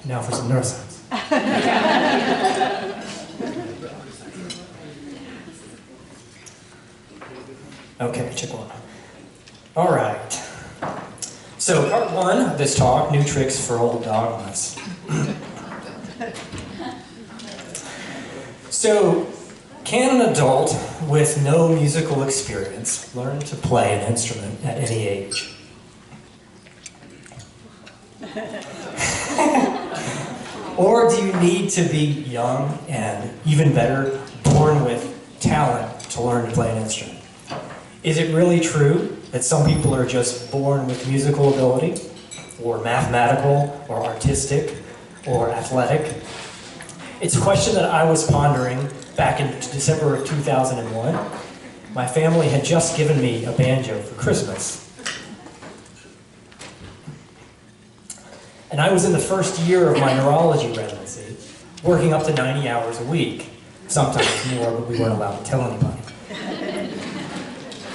Now for some neuroscience. Okay, check one. All right. So part one of this talk, new tricks for old dogmas. So, can an adult with no musical experience learn to play an instrument at any age? Or do you need to be young and, even better, born with talent to learn to play an instrument? Is it really true that some people are just born with musical ability, or mathematical, or artistic, or athletic? It's a question that I was pondering back in December of 2001. My family had just given me a banjo for Christmas. And I was in the first year of my neurology residency, working up to 90 hours a week, sometimes more, but we weren't allowed to tell anybody.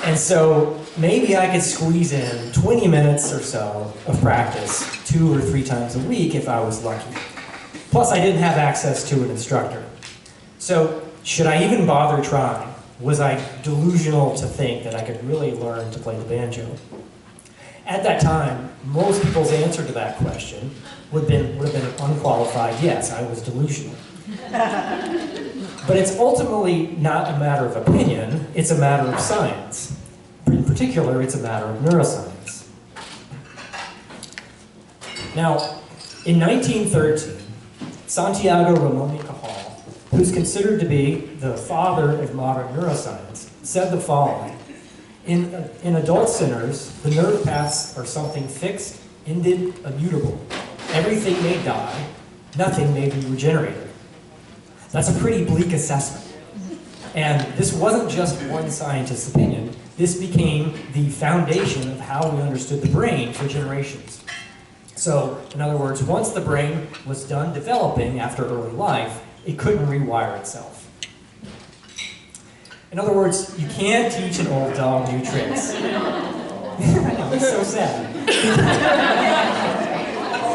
And so maybe I could squeeze in 20 minutes or so of practice 2 or 3 times a week if I was lucky. Plus, I didn't have access to an instructor. So, should I even bother trying? Was I delusional to think that I could really learn to play the banjo? At that time, most people's answer to that question would have been an unqualified yes, I was delusional. But it's ultimately not a matter of opinion, it's a matter of science. In particular, it's a matter of neuroscience. Now, in 1913, Santiago Ramon y Cajal, who's considered to be the father of modern neuroscience, said the following: In adult sinners, the nerve paths are something fixed, ended, immutable. Everything may die, nothing may be regenerated. That's a pretty bleak assessment. And this wasn't just one scientist's opinion. This became the foundation of how we understood the brain for generations. So, in other words, once the brain was done developing after early life, it couldn't rewire itself. In other words, you can't teach an old dog new tricks. It's so sad.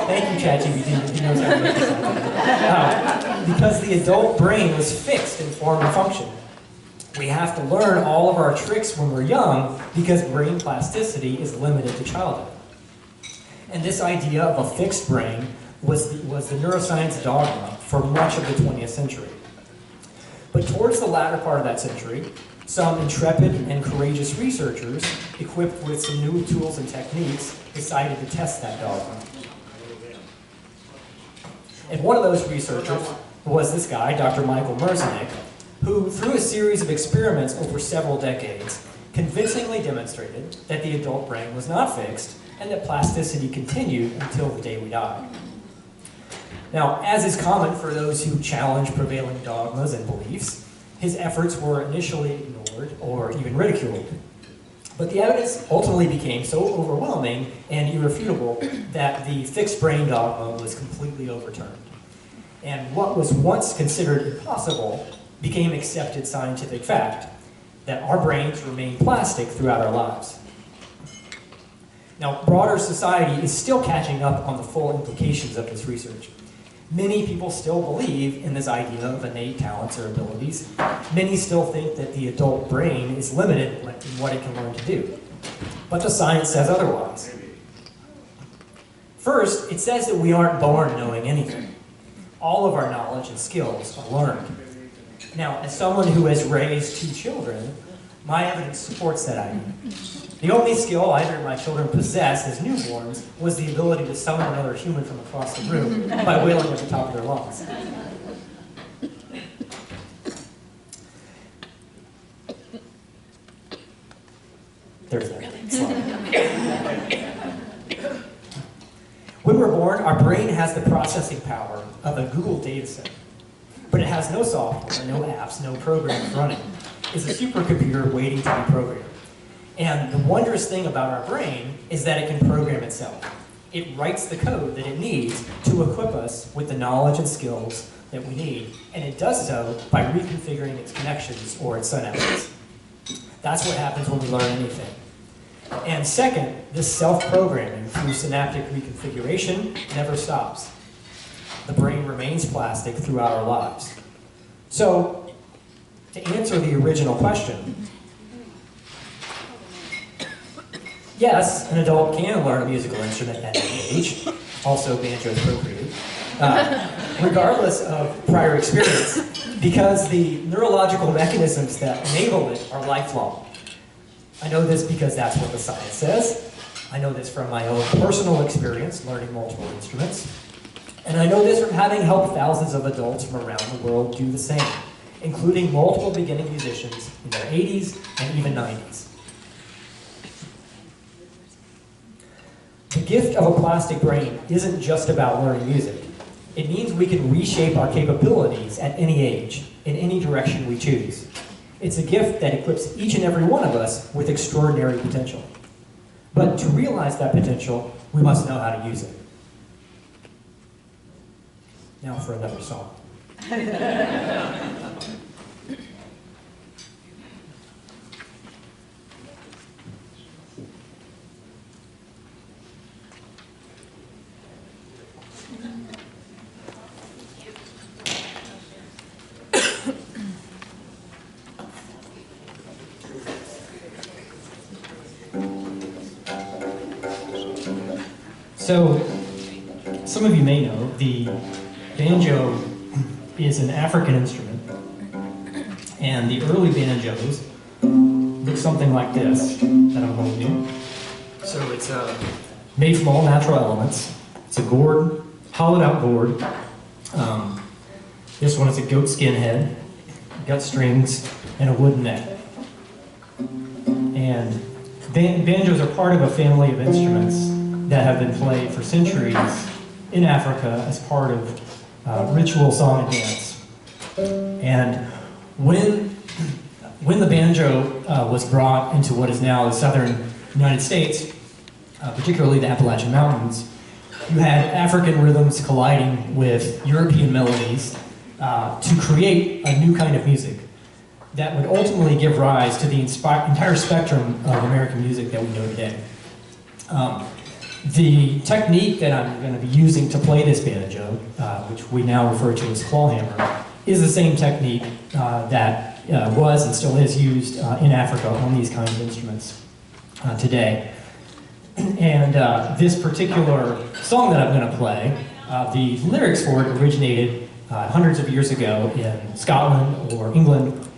Thank you, ChatGPT. He knows how to make this happen. Because the adult brain was fixed in form and function. We have to learn all of our tricks when we're young because brain plasticity is limited to childhood. And this idea of a fixed brain was the neuroscience dogma for much of the 20th century. But towards the latter part of that century, some intrepid and courageous researchers, equipped with some new tools and techniques, decided to test that dogma. And one of those researchers was this guy, Dr. Michael Merzenich, who, through a series of experiments over several decades, convincingly demonstrated that the adult brain was not fixed and that plasticity continued until the day we die. Now, as is common for those who challenge prevailing dogmas and beliefs, his efforts were initially ignored or even ridiculed. But the evidence ultimately became so overwhelming and irrefutable that the fixed brain dogma was completely overturned. And what was once considered impossible became accepted scientific fact, that our brains remain plastic throughout our lives. Now, broader society is still catching up on the full implications of this research. Many people still believe in this idea of innate talents or abilities. Many still think that the adult brain is limited in what it can learn to do. But the science says otherwise. First, it says that we aren't born knowing anything. All of our knowledge and skills are learned. Now, as someone who has raised 2 children, my evidence supports that idea. The only skill either of my children possessed as newborns was the ability to summon another human from across the room by wailing at the top of their lungs. There's that slide. When we're born, our brain has the processing power of a Google data set, but it has no software, no apps, no programs running. It's a supercomputer waiting to be programmed. And the wondrous thing about our brain is that it can program itself. It writes the code that it needs to equip us with the knowledge and skills that we need, and it does so by reconfiguring its connections or its synapses. That's what happens when we learn anything. And second, this self-programming through synaptic reconfiguration never stops. The brain remains plastic throughout our lives. So, to answer the original question, yes, an adult can learn a musical instrument at any age, also banjos procreate, regardless of prior experience, because the neurological mechanisms that enable it are lifelong. I know this because that's what the science says. I know this from my own personal experience learning multiple instruments. And I know this from having helped thousands of adults from around the world do the same, including multiple beginning musicians in their 80s and even 90s. The gift of a plastic brain isn't just about learning music. It means we can reshape our capabilities at any age, in any direction we choose. It's a gift that equips each and every one of us with extraordinary potential. But to realize that potential, we must know how to use it. Now for another song. So, some of you may know, the banjo is an African instrument, and the early banjos look something like this that I'm holding you. So it's made from all natural elements. It's a gourd, hollowed out gourd. This one is a goat skin head, gut strings, and a wooden neck. And banjos are part of a family of instruments that have been played for centuries in Africa as part of ritual song and dance. And when the banjo was brought into what is now the southern United States, particularly the Appalachian Mountains, you had African rhythms colliding with European melodies to create a new kind of music that would ultimately give rise to the entire spectrum of American music that we know today. The technique that I'm going to be using to play this banjo, which we now refer to as clawhammer, is the same technique that was and still is used in Africa on these kinds of instruments today. And this particular song that I'm going to play, the lyrics for it originated hundreds of years ago in Scotland or England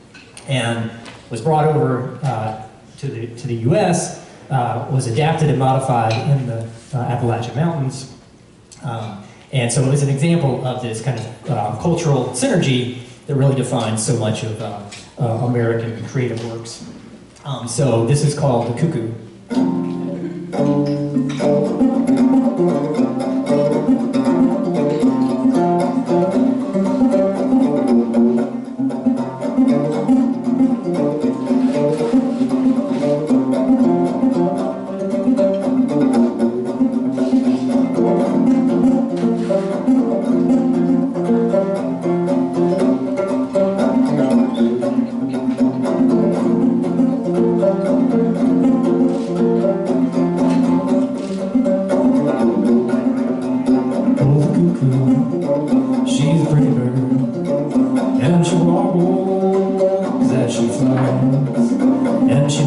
and was brought over to the US, was adapted and modified in the Appalachian Mountains. And so it was an example of this kind of cultural synergy that really defines so much of American creative works. So this is called the cuckoo.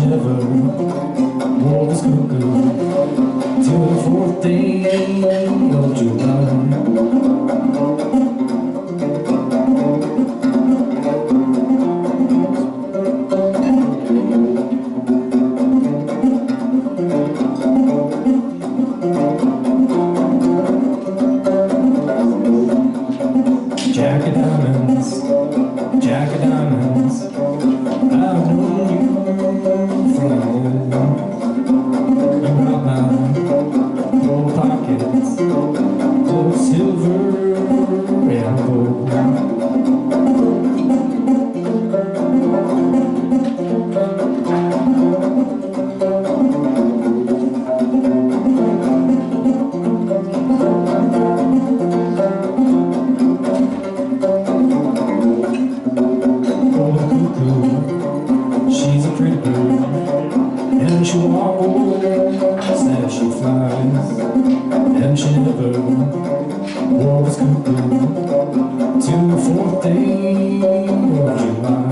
never, world is cuckoo, till the 4th day of July. Jack of diamonds, Jack of diamonds, I've known you from home. You got my gold pockets, full of silver and gold. She's a pretty bird, and she walks as she flies, and she never walks cuckoo till the 4th day of July.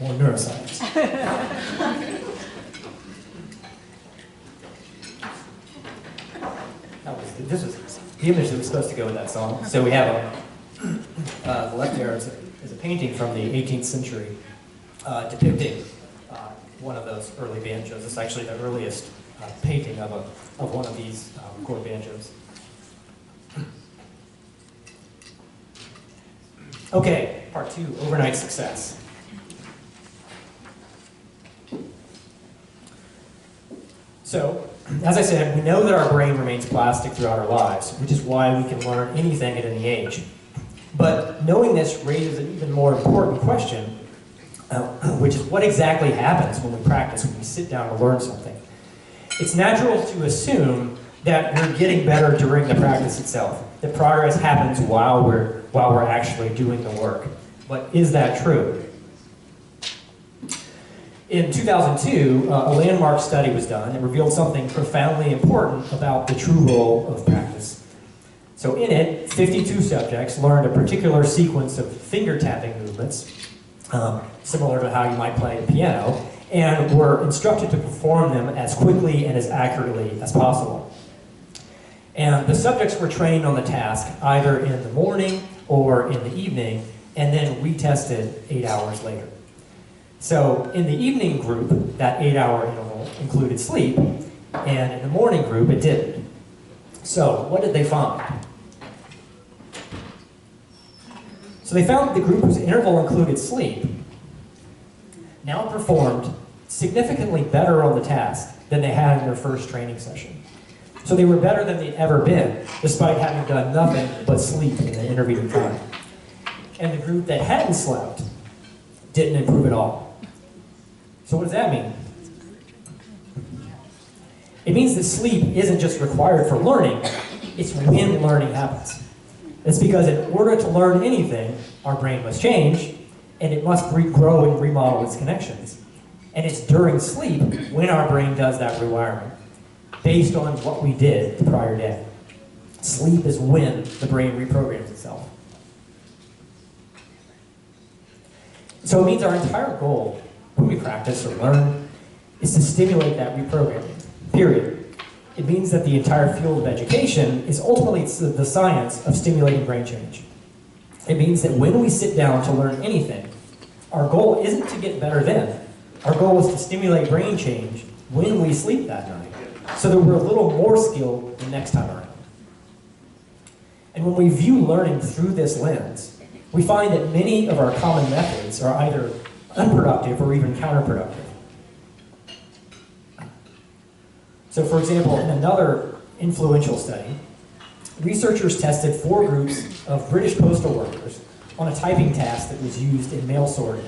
More neuroscience. This was the image that was supposed to go with that song. So we have the left there is a painting from the 18th century depicting one of those early banjos. It's actually the earliest painting of one of these chord banjos. Okay, part 2, overnight success. So, as I said, we know that our brain remains plastic throughout our lives, which is why we can learn anything at any age. But knowing this raises an even more important question, which is what exactly happens when we practice, when we sit down to learn something. It's natural to assume that we're getting better during the practice itself, that progress happens while we're actually doing the work. But is that true? In 2002, a landmark study was done that revealed something profoundly important about the true role of practice. So in it, 52 subjects learned a particular sequence of finger tapping movements, similar to how you might play the piano, and were instructed to perform them as quickly and as accurately as possible. And the subjects were trained on the task either in the morning or in the evening, and then retested 8 hours later. So in the evening group, that 8-hour interval included sleep, and in the morning group, it didn't. So what did they find? So they found that the group whose interval included sleep now performed significantly better on the task than they had in their first training session. So they were better than they'd ever been, despite having done nothing but sleep in the intervening time. And the group that hadn't slept didn't improve at all. So what does that mean? It means that sleep isn't just required for learning, it's when learning happens. It's because in order to learn anything, our brain must change, and it must regrow and remodel its connections. And it's during sleep when our brain does that rewiring, based on what we did the prior day. Sleep is when the brain reprograms itself. So it means our entire goal when we practice or learn is to stimulate that reprogramming, period. It means that the entire field of education is ultimately the science of stimulating brain change. It means that when we sit down to learn anything, our goal isn't to get better then. Our goal is to stimulate brain change when we sleep that night, so that we're a little more skilled the next time around. And when we view learning through this lens, we find that many of our common methods are either unproductive or even counterproductive. So for example, in another influential study, researchers tested 4 groups of British postal workers on a typing task that was used in mail sorting.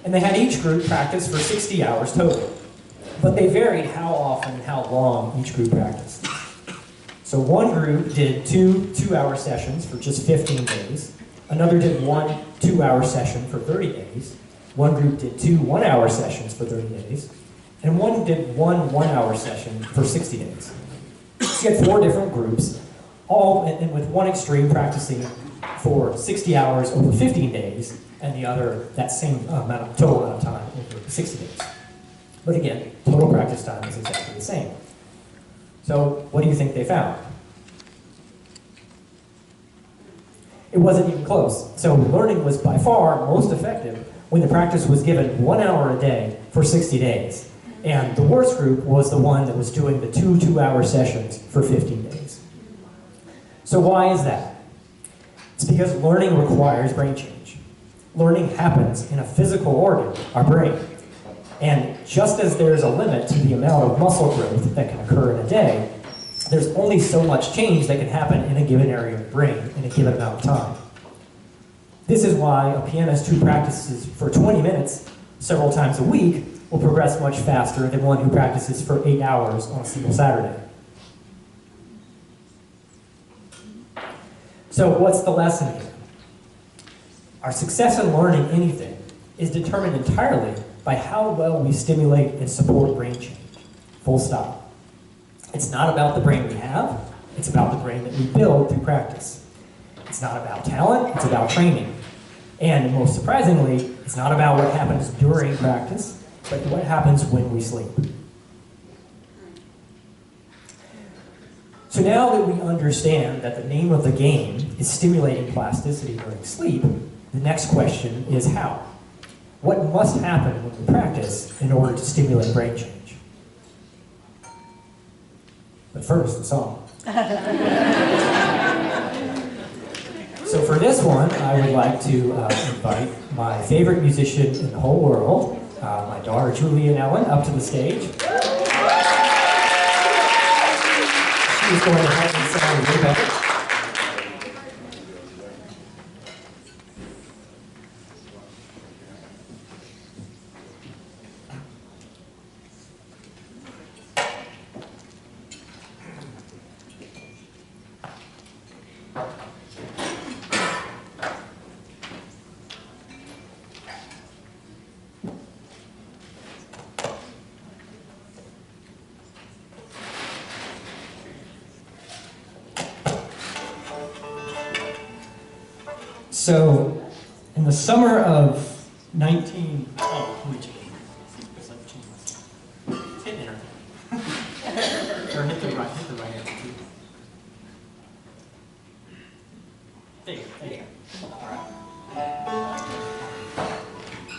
And they had each group practice for 60 hours total. But they varied how often and how long each group practiced. So one group did 2 2-hour sessions for just 15 days. Another did 1 2-hour session for 30 days. One group did 2 1-hour sessions for 30 days. And one did 1 1-hour session for 60 days. So you had 4 different groups, all and with one extreme practicing for 60 hours over 15 days, and the other that same total amount of time over 60 days. But again, total practice time is exactly the same. So what do you think they found? It wasn't even close. So learning was by far most effective when the practice was given 1 hour a day for 60 days. And the worst group was the one that was doing the 2 2-hour sessions for 15 days. So why is that? It's because learning requires brain change. Learning happens in a physical organ, our brain. And just as there's a limit to the amount of muscle growth that can occur in a day, there's only so much change that can happen in a given area of the brain in a given amount of time. This is why a pianist who practices for 20 minutes several times a week will progress much faster than one who practices for 8 hours on a single Saturday. So what's the lesson here? Our success in learning anything is determined entirely by how well we stimulate and support brain change. Full stop. It's not about the brain we have, it's about the brain that we build through practice. It's not about talent, it's about training. And most surprisingly, it's not about what happens during practice, but what happens when we sleep. So now that we understand that the name of the game is stimulating plasticity during sleep, the next question is how? What must happen when we practice in order to stimulate brain change? But first, the song. So for this one, I would like to invite my favorite musician in the whole world, my daughter Julie and Ellen, up to the stage. She's going to help me sound way better. So, in the summer of 19... Oh, let me change. Hit enter. Or hit the right arrow. There you go. All right.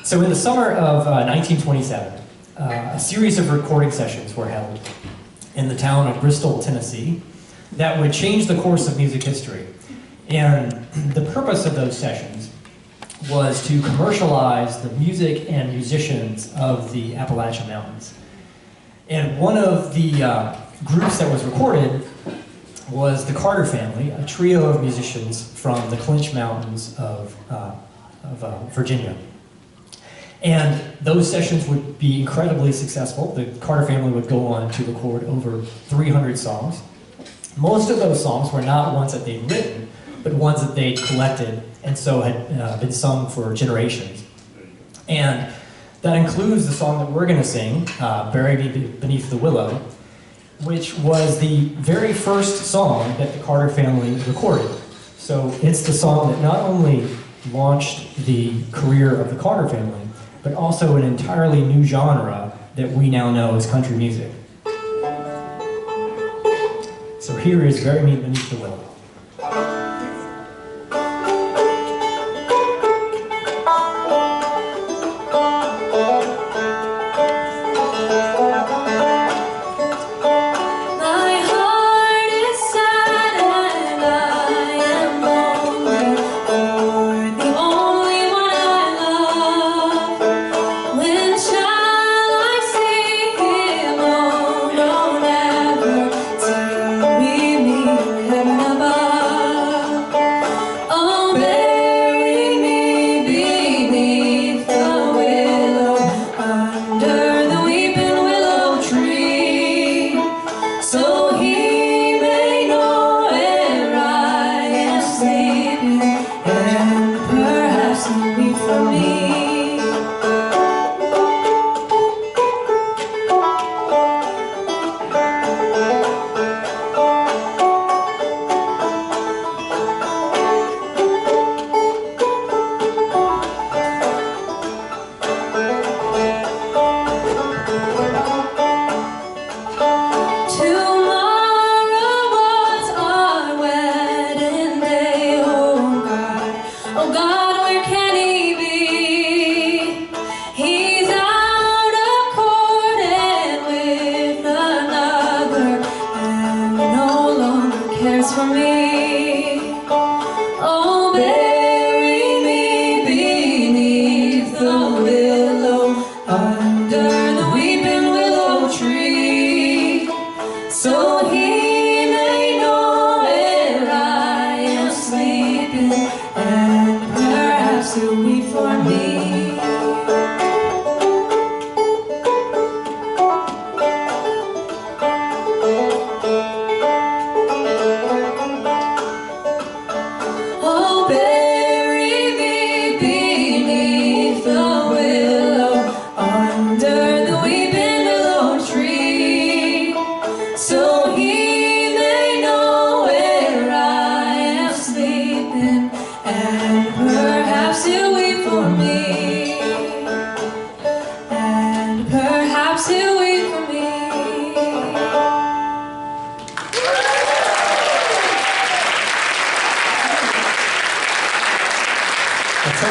So in the summer of 1927, a series of recording sessions were held in the town of Bristol, Tennessee, that would change the course of music history. And the purpose of those sessions was to commercialize the music and musicians of the Appalachian Mountains. And one of the groups that was recorded was the Carter family, a trio of musicians from the Clinch Mountains of Virginia. And those sessions would be incredibly successful. The Carter family would go on to record over 300 songs. Most of those songs were not ones that they'd written, but ones that they'd collected and so had been sung for generations. And that includes the song that we're going to sing, Bury Me Beneath the Willow, which was the very first song that the Carter family recorded. So it's the song that not only launched the career of the Carter family, but also an entirely new genre that we now know as country music. So here is Bury Me Beneath the Willow.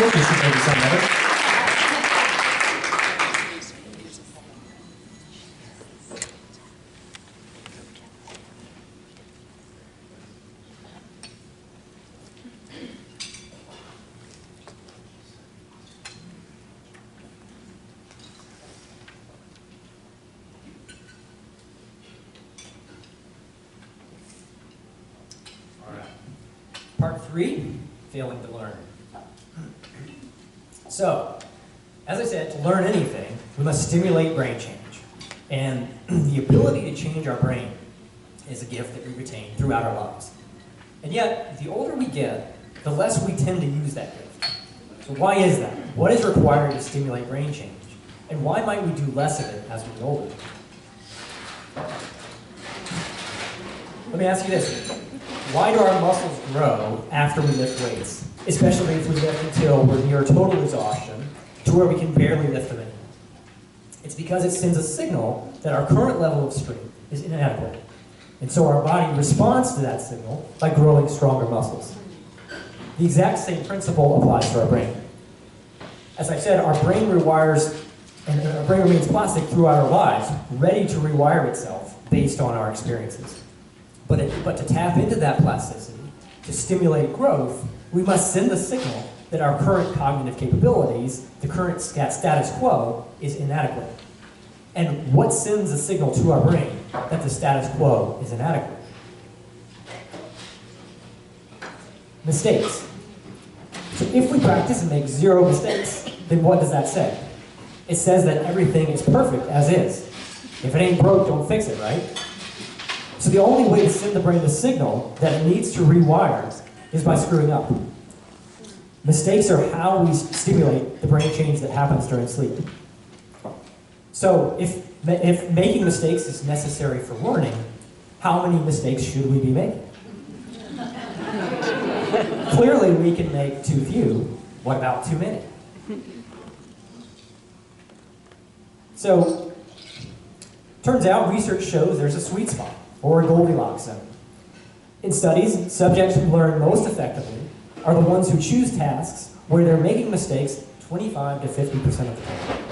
Banjos. You should maybe sing better. Part 3, failing to learn. So, as I said, to learn anything, we must stimulate brain change. And the ability to change our brain is a gift that we retain throughout our lives. And yet, the older we get, the less we tend to use that gift. So why is that? What is required to stimulate brain change? And why might we do less of it as we get older? Let me ask you this. Why do our muscles grow after we lift weights? Especially if we lift until we're near total exhaustion, to where we can barely lift them anymore. It's because it sends a signal that our current level of strength is inadequate. And so our body responds to that signal by growing stronger muscles. The exact same principle applies to our brain. As I said, our brain rewires, and our brain remains plastic throughout our lives, ready to rewire itself based on our experiences. But to tap into that plasticity, to stimulate growth, we must send the signal that our current cognitive capabilities, the current status quo, is inadequate. And what sends a signal to our brain that the status quo is inadequate? Mistakes. So if we practice and make 0 mistakes, then what does that say? It says that everything is perfect as is. If it ain't broke, don't fix it, right? So the only way to send the brain the signal that it needs to rewire is by screwing up. Mistakes are how we stimulate the brain change that happens during sleep. So if making mistakes is necessary for learning, how many mistakes should we be making? Clearly we can make too few. What about too many? So, turns out research shows there's a sweet spot, or a Goldilocks zone. In studies, subjects who learn most effectively are the ones who choose tasks where they're making mistakes 25 to 50% of the time.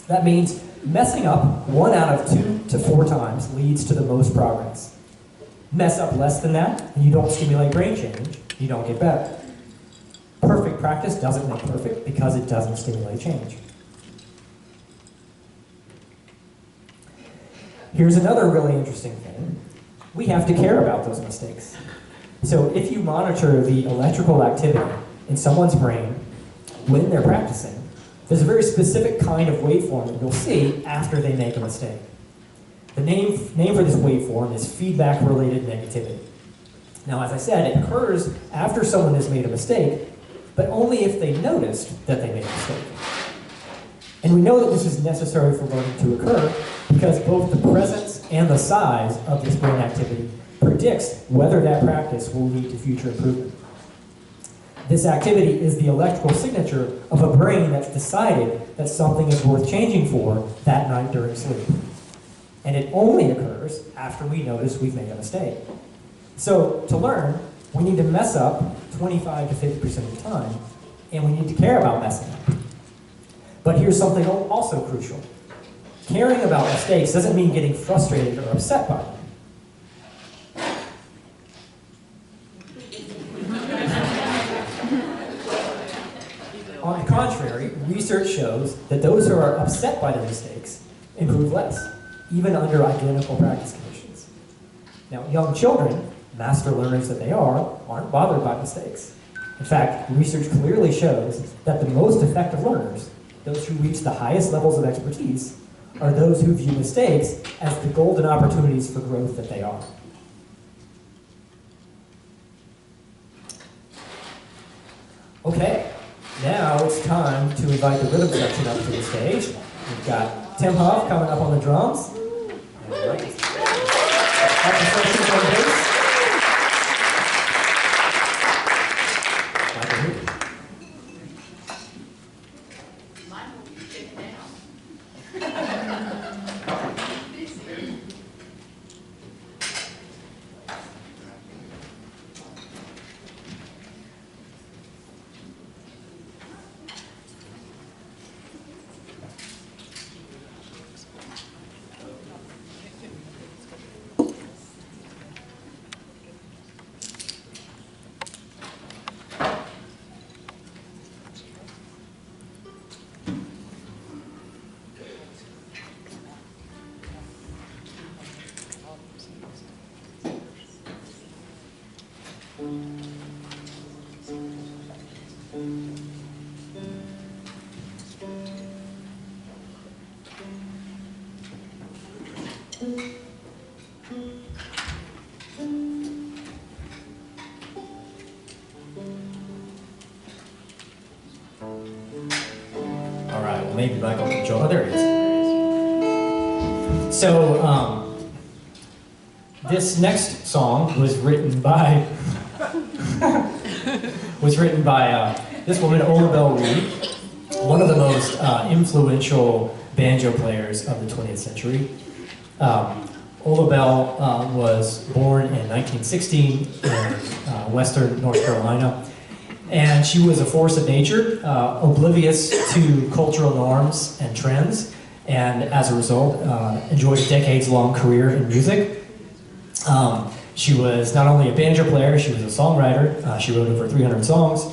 That means messing up 1 out of 2 to 4 times leads to the most progress. Mess up less than that, and you don't stimulate brain change, you don't get better. Perfect practice doesn't make perfect because it doesn't stimulate change. Here's another really interesting thing. We have to care about those mistakes. So if you monitor the electrical activity in someone's brain when they're practicing, there's a very specific kind of waveform that you'll see after they make a mistake. The name for this waveform is feedback-related negativity. Now, as I said, it occurs after someone has made a mistake, but only if they noticed that they made a mistake. And we know that this is necessary for learning to occur because both the presence and the size of this brain activity predicts whether that practice will lead to future improvement. This activity is the electrical signature of a brain that's decided that something is worth changing for that night during sleep. And it only occurs after we notice we've made a mistake. So to learn, we need to mess up 25 to 50% of the time, and we need to care about messing up. But here's something also crucial. Caring about mistakes doesn't mean getting frustrated or upset by them. On the contrary, research shows that those who are upset by their mistakes improve less, even under identical practice conditions. Now, young children, master learners that they are, aren't bothered by mistakes. In fact, research clearly shows that the most effective learners, those who reach the highest levels of expertise, are those who view mistakes as the golden opportunities for growth that they are. Okay, now it's time to invite the rhythm section up to the stage. We've got Tim Huff coming up on the drums. All right. Dr. Sessions on bass. All right, well, maybe Michael can join. Oh, there he is. So, this next song was written by this woman, Ola Reed, one of the most influential banjo players of the 20th century. Ola was born in 1916 in western North Carolina, and she was a force of nature, oblivious to cultural norms and trends, and as a result, enjoyed a decades-long career in music. She was not only a banjo player, she was a songwriter. She wrote over 300 songs.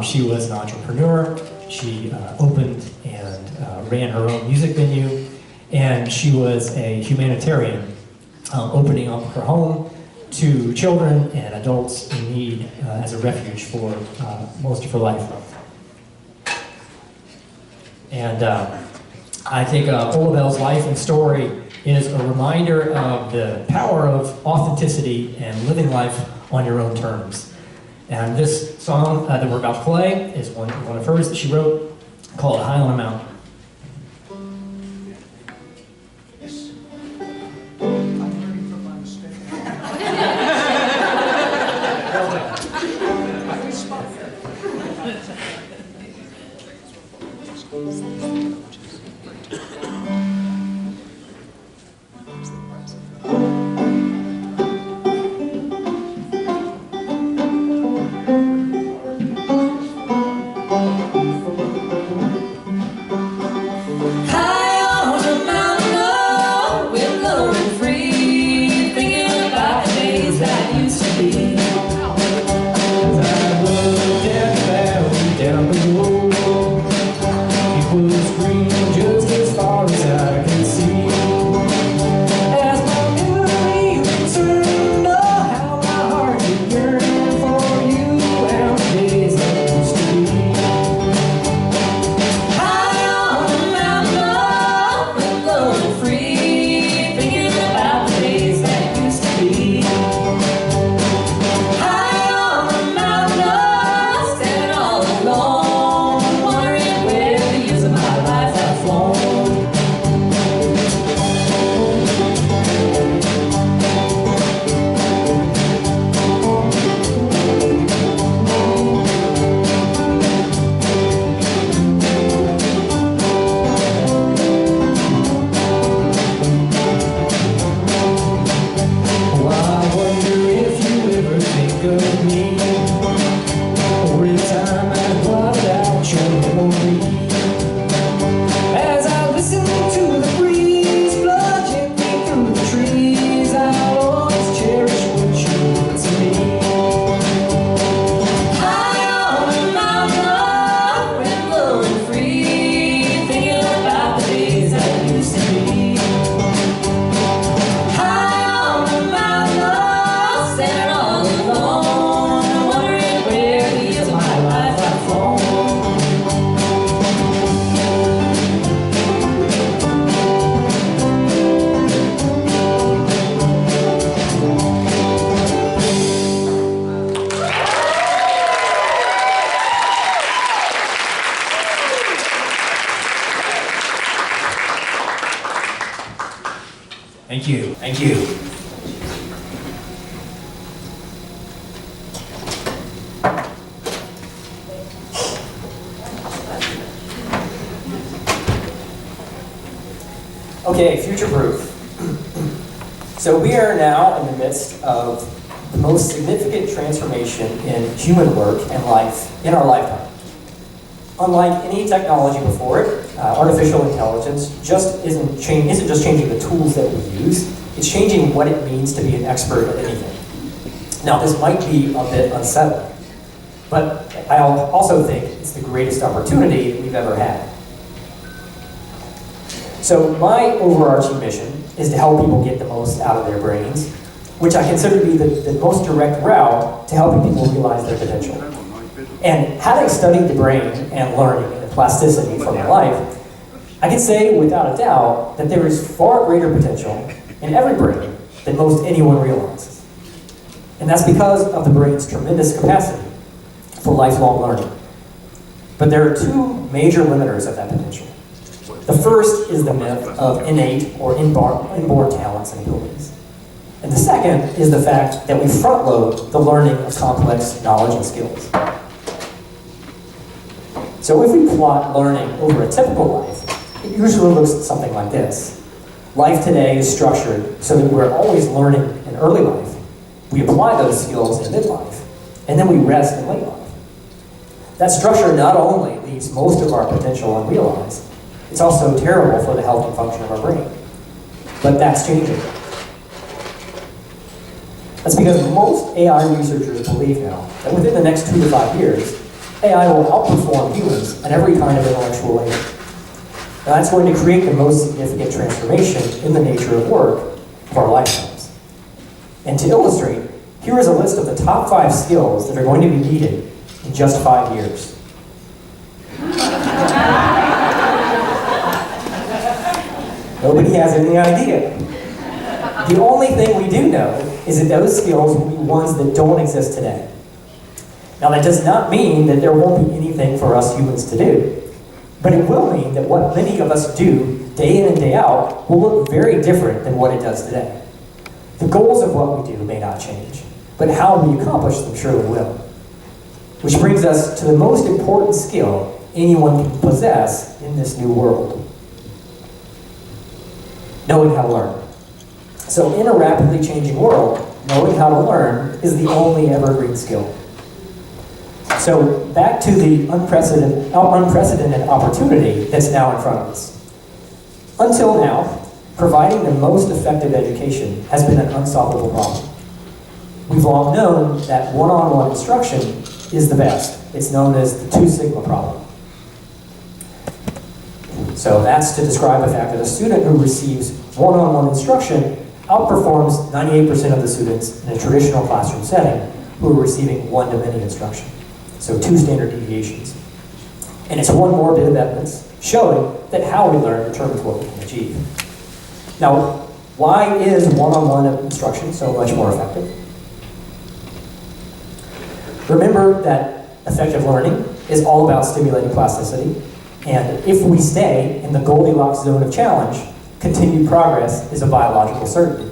She was an entrepreneur. She opened and ran her own music venue. And she was a humanitarian, opening up her home to children and adults in need as a refuge for most of her life. And I think Ola life and story is a reminder of the power of authenticity and living life on your own terms. And this song that we're about to play is one of hers that she wrote, called High on a Mountain. Thank you. Thank you. Okay, future-proof. So we are now in the midst of the most significant transformation in human work and life in our lifetime. Unlike any technology before it, artificial intelligence isn't just changing the tools that we use, it's changing what it means to be an expert at anything. Now, this might be a bit unsettling, but I also think it's the greatest opportunity we've ever had. So my overarching mission is to help people get the most out of their brains, which I consider to be the most direct route to helping people realize their potential. And having studied the brain and learning and plasticity from my life, I can say without a doubt that there is far greater potential in every brain than most anyone realizes. And that's because of the brain's tremendous capacity for lifelong learning. But there are two major limiters of that potential. The first is the myth of innate or inborn talents and abilities. And the second is the fact that we front-load the learning of complex knowledge and skills. So if we plot learning over a typical life, it usually looks something like this. Life today is structured so that we're always learning in early life. We apply those skills in midlife, and then we rest in late life. That structure not only leaves most of our potential unrealized, it's also terrible for the health and function of our brain. But that's changing. That's because most AI researchers believe now that within the next 2 to 5 years, AI will outperform humans at every kind of intellectual labor. Now that's going to create the most significant transformation in the nature of work of our lifetimes. And to illustrate, here is a list of the top 5 skills that are going to be needed in just 5 years. Nobody has any idea. The only thing we do know is that those skills will be ones that don't exist today. Now that does not mean that there won't be anything for us humans to do, but it will mean that what many of us do day in and day out will look very different than what it does today. The goals of what we do may not change, but how we accomplish them surely will. Which brings us to the most important skill anyone can possess in this new world. Knowing how to learn. So in a rapidly changing world, knowing how to learn is the only evergreen skill. So back to the unprecedented opportunity that's now in front of us. Until now, providing the most effective education has been an unsolvable problem. We've long known that one-on-one instruction is the best. It's known as the 2 sigma problem. So that's to describe the fact that a student who receives one-on-one instruction outperforms 98% of the students in a traditional classroom setting who are receiving one-to-many instruction. So 2 standard deviations. And it's one more bit of evidence showing that how we learn determines what we can achieve. Now, why is one-on-one instruction so much more effective? Remember that effective learning is all about stimulating plasticity, and if we stay in the Goldilocks zone of challenge, continued progress is a biological certainty.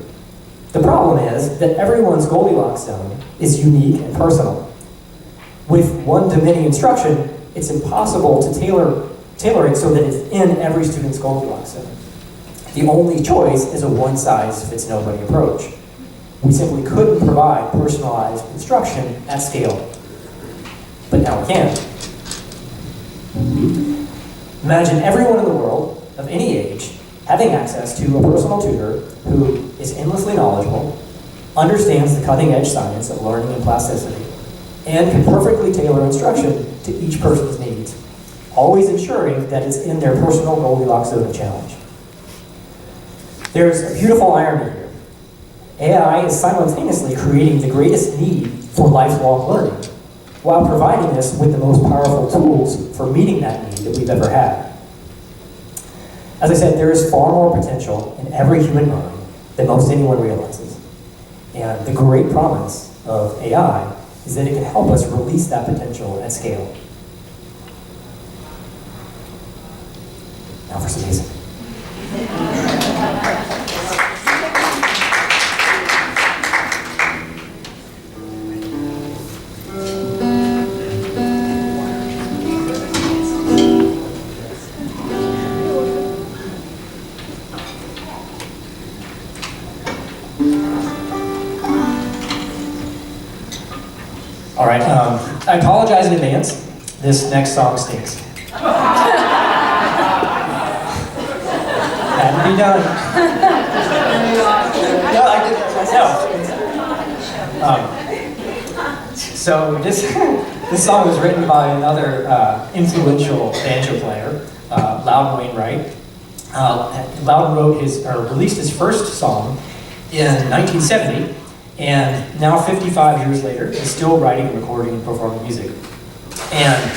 The problem is that everyone's Goldilocks zone is unique and personal. With one-to-many instruction, it's impossible to tailor it so that it's in every student's Goldilocks zone. The only choice is a one-size-fits-nobody approach. We simply couldn't provide personalized instruction at scale. But now we can. Imagine everyone in the world, of any age, having access to a personal tutor who is endlessly knowledgeable, understands the cutting-edge science of learning and plasticity, and can perfectly tailor instruction to each person's needs, always ensuring that it's in their personal Goldilocks zone of challenge. There's a beautiful irony here. AI is simultaneously creating the greatest need for lifelong learning, while providing us with the most powerful tools for meeting that need that we've ever had. As I said, there is far more potential in every human mind than most anyone realizes. And the great promise of AI is that it can help us release that potential at scale. Now for some music. All right, I apologize in advance. This next song stinks. Had to be done. No, I did that myself. So this song was written by another influential banjo player, Loudon Wainwright. Loudon released his first song in 1970. And now 55 years later, he's still writing, recording, and performing music. And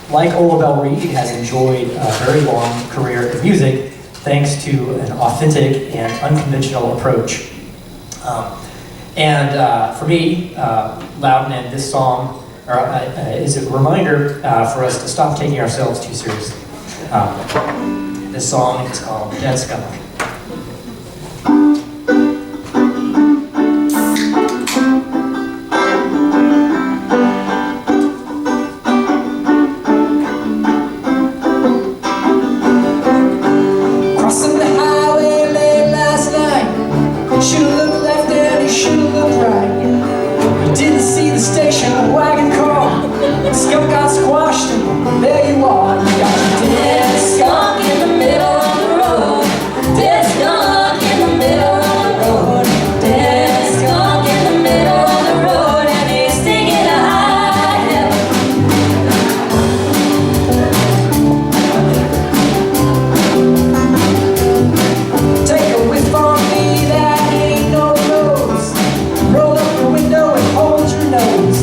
like Ola Bell Reed has enjoyed a very long career in music, thanks to an authentic and unconventional approach. For me, Loudon and this song is a reminder for us to stop taking ourselves too seriously. This song is called Dead Skunk. Crossing the highway late last night. Should've looked left and he should've looked right. He didn't see the station wagon car. The skunk got squashed and there you are. You got your dead skunk in the middle of the road. Dead skunk in the middle of the road. Dead skunk in the middle of the road. And he's stinging to high heaven. Take a whiff on me, that ain't no rose. Roll up the window and hold your nose.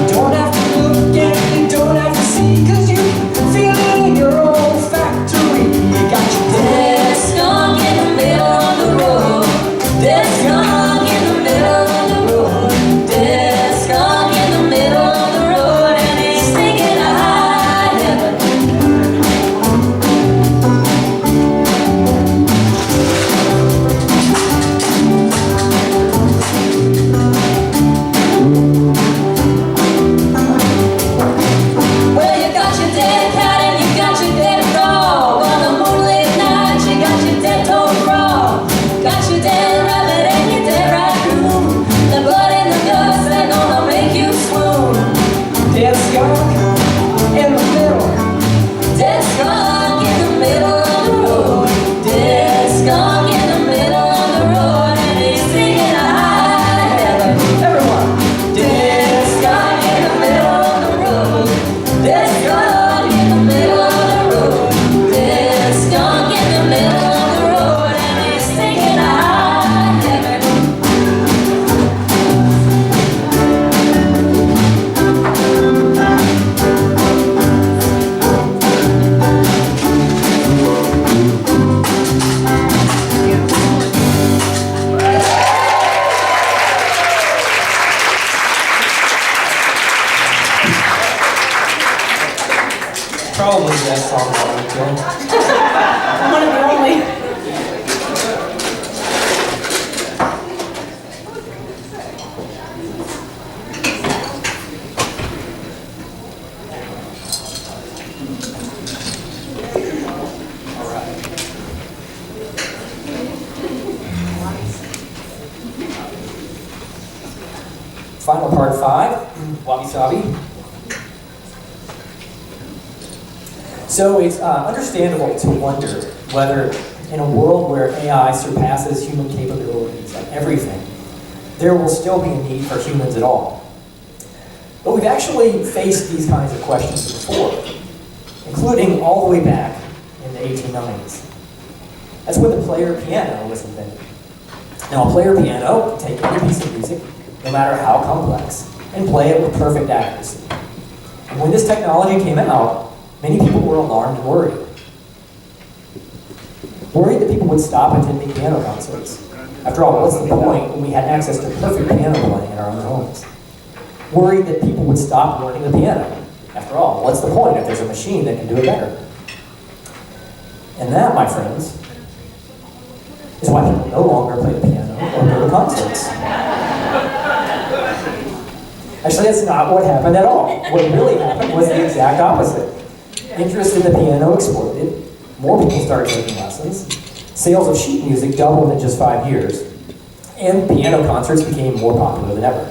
You don't have to look and you don't have to see, 'cause you feel it in your olfactory. You got your dead skunk in the middle of the road. Dead skunk in the middle of the road. Dead skunk in the middle of the road. And he's singing to high heaven. Well, you got your dead cat and you got your dead dog. On a moonlit night, you got your dead toad frog. Got your dead rabbit and your dead raccoon. The blood in the dust that gonna make you swoon. Dead skunk in the middle. Dead skunk in the middle of the road. Dead skunk in the middle of the road. And he's singing a high heaven. Everyone. Dead skunk in the middle of the road. Dead skunk in the middle of the road. Dead skunk in the middle of the road. And he's singing a high heaven. Probably the best song of all time. One of the only. Final part 5, Wabi Sabi. So it's understandable to wonder whether in a world where AI surpasses human capabilities at everything, there will still be a need for humans at all. But we've actually faced these kinds of questions before, including all the way back in the 1890s. That's when the player piano was invented. Now, a player piano can take any piece of music, no matter how complex, and play it with perfect accuracy. And when this technology came out, many people were alarmed and worried. Worried that people would stop attending piano concerts. After all, what's the point when we had access to perfect piano playing in our own homes? Worried that people would stop learning the piano. After all, what's the point if there's a machine that can do it better? And that, my friends, is why people no longer play the piano or go to concerts. Actually, that's not what happened at all. What really happened was the exact opposite. Interest in the piano exploded, more people started taking lessons, sales of sheet music doubled in just 5 years, and piano concerts became more popular than ever.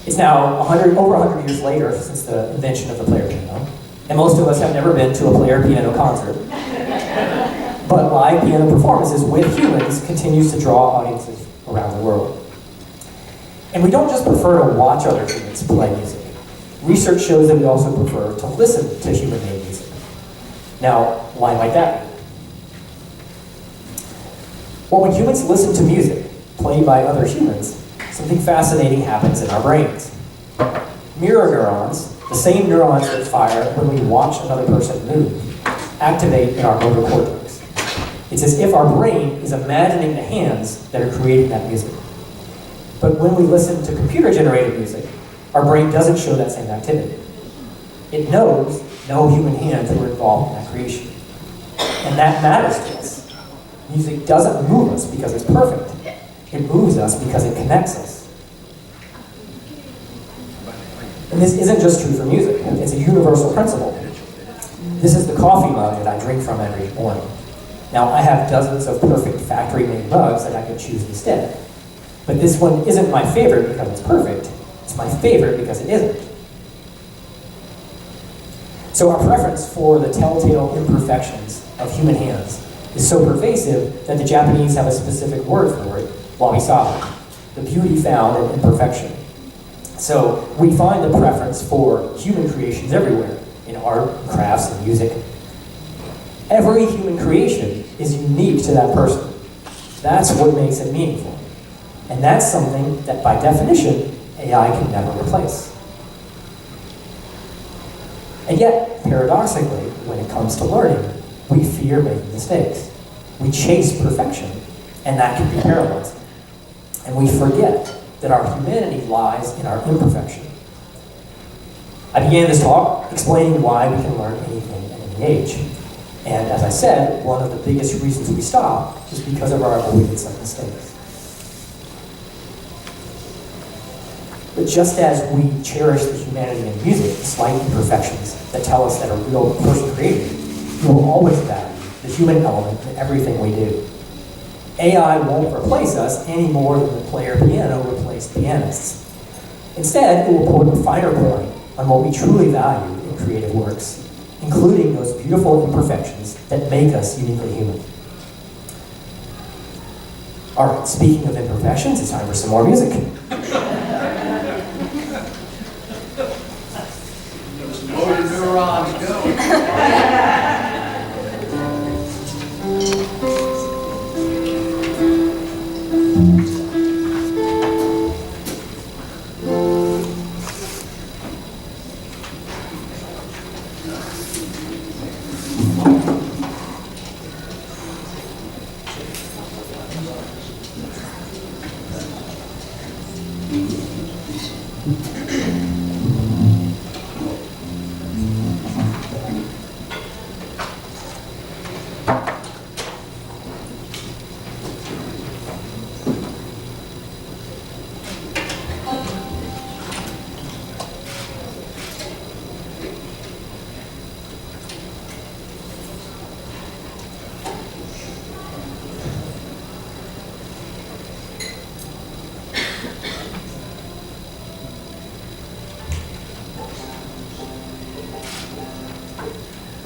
It's now over 100 years later since the invention of the player piano, and most of us have never been to a player piano concert. But live piano performances with humans continues to draw audiences around the world. And we don't just prefer to watch other humans play music. Research shows that we also prefer to listen to human-made music. Now, why might that be? Well, when humans listen to music played by other humans, something fascinating happens in our brains. Mirror neurons, the same neurons that fire when we watch another person move, activate in our motor cortex. It's as if our brain is imagining the hands that are creating that music. But when we listen to computer-generated music, our brain doesn't show that same activity. It knows no human hands were involved in that creation. And that matters to us. Music doesn't move us because it's perfect. It moves us because it connects us. And this isn't just true for music. It's a universal principle. This is the coffee mug that I drink from every morning. Now, I have dozens of perfect factory-made mugs that I could choose instead. But this one isn't my favorite because it's perfect. It's my favorite because it isn't. So our preference for the telltale imperfections of human hands is so pervasive that the Japanese have a specific word for it, wabi-sabi, the beauty found in imperfection. So we find the preference for human creations everywhere, in art, crafts, and music. Every human creation is unique to that person. That's what makes it meaningful. And that's something that, by definition, AI can never replace. And yet, paradoxically, when it comes to learning, we fear making mistakes. We chase perfection, and that can be paralyzing. And we forget that our humanity lies in our imperfection. I began this talk explaining why we can learn anything at any age. And as I said, one of the biggest reasons we stop is because of our avoidance of mistakes. But just as we cherish the humanity in music, the slight imperfections that tell us that a real person created, we will always value the human element in everything we do. AI won't replace us any more than the player piano replaced pianists. Instead, it will put a finer point on what we truly value in creative works, including those beautiful imperfections that make us uniquely human. All right, speaking of imperfections, it's time for some more music. Those motor neurons go.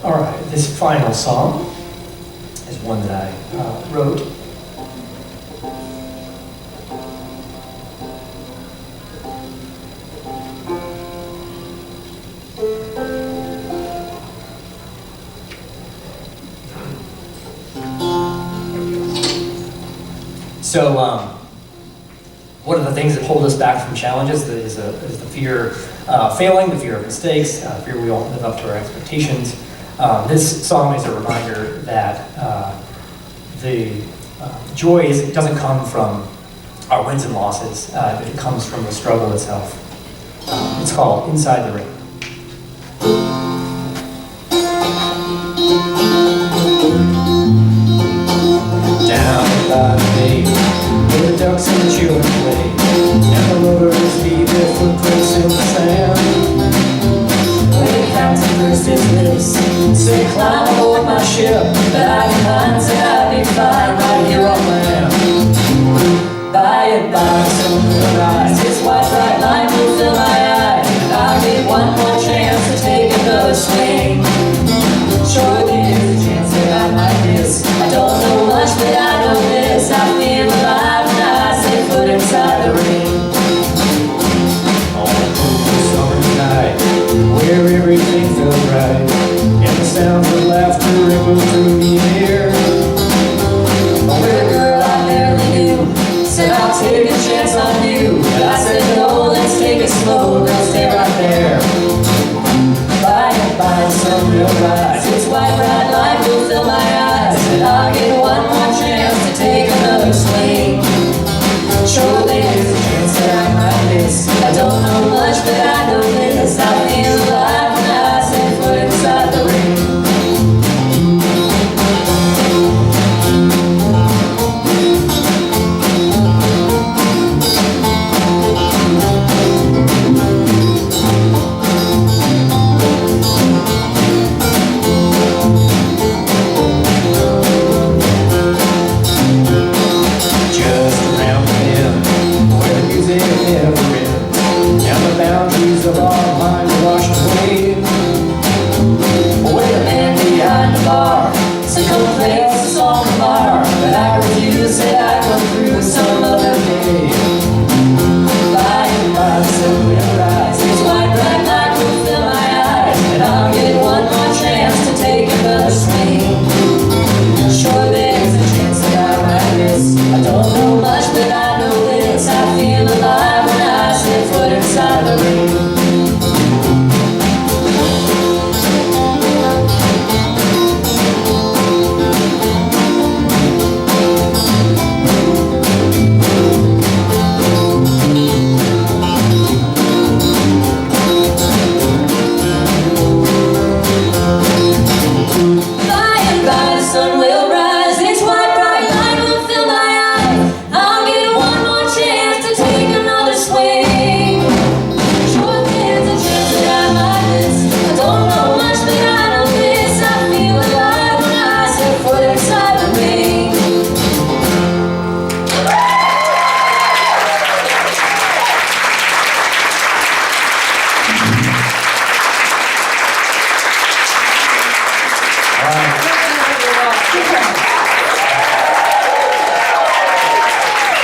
All right, this final song is one that I wrote. So, one of the things that hold us back from challenges is the fear of failing, the fear of mistakes, the fear we won't live up to our expectations. This song is a reminder that the joy doesn't come from our wins and losses, but it comes from the struggle itself. It's called Inside the Ring. Down by the bay, where the ducks and the children play, and the lovers leave their footprints in the sand. When Captain first his lips, say climb aboard my ship, but I can find, say I'll be fine right here on land. By and by, some will rise, his white bright line will fill my eye, and I'll get one more chance to take another swing. Surely there's a chance that I might miss. I don't know much, but I know this, I feel alive when I set foot inside the ring. On a cool summer night, where everything felt right, and the sounds of laughter rippled through the air. Where a girl I barely knew said I'll take a chance on you, but I said no, let's take it slow, girl, stay right there. By and by, the sun will rise, its white bright light will fill my eyes, and I'll get one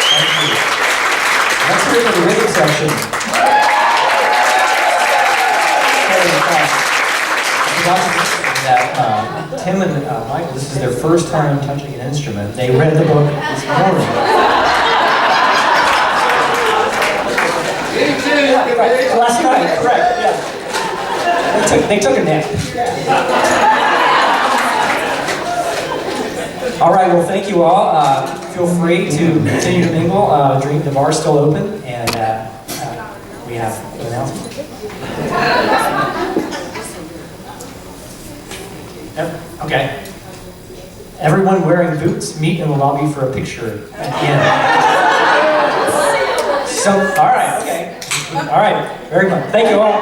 Thank you. Let's hear it for the rhythm section. That Tim and Michael, this is their first time touching an instrument. They read the book this morning. Last night, correct, yeah. They took a nap. All right, well, thank you all. Feel free to continue to mingle. The bar's still open, and we have an announcement. Okay. Everyone wearing boots, meet in the lobby for a picture at the end. So, all right, okay. All right, very much. Thank you all.